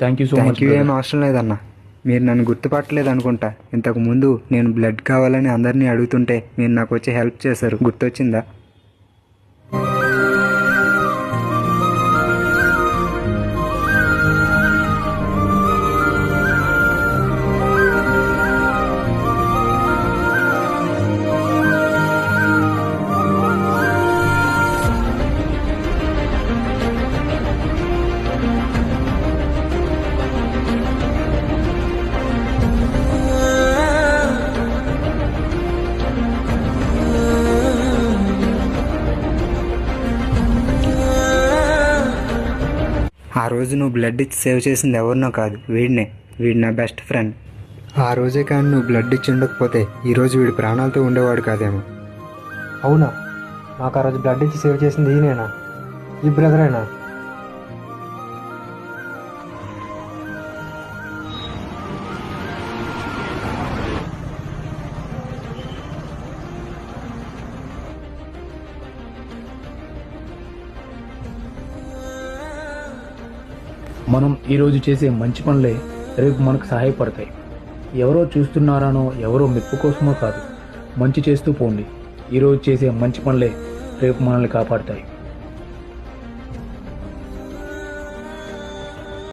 Thank you so much. ఏం అవసరం లేదన్నా. మీరు నన్ను గుర్తుపట్టలేదు అనుకుంటా. ఇంతకు ముందు నేను బ్లడ్ కావాలని అందరినీ అడుగుతుంటే మీరు నాకు వచ్చి హెల్ప్ చేశారు, గుర్తొచ్చిందా? ఆ రోజు నువ్వు బ్లడ్ ఇచ్చి సేవ్ చేసింది ఎవరినో కాదు, వీడినే. వీడు నా బెస్ట్ ఫ్రెండ్. ఆ రోజే కానీ నువ్వు బ్లడ్ ఇచ్చి ఉండకపోతే ఈరోజు వీడి ప్రాణాలతో ఉండేవాడు కాదేమో. అవునా? నాకు ఆ రోజు బ్లడ్ ఇచ్చి సేవ్ చేసింది ఈయనేనా? ఈ బ్రదరేనా? మనం ఈరోజు చేసే మంచి పనులే రేపు మనకు సహాయపడతాయి. ఎవరో చూస్తున్నారానో, ఎవరో మెప్పు కోసమో కాదు, మంచి చేస్తూ పోండి. ఈరోజు చేసే మంచి పనులే రేపు మనల్ని కాపాడతాయి.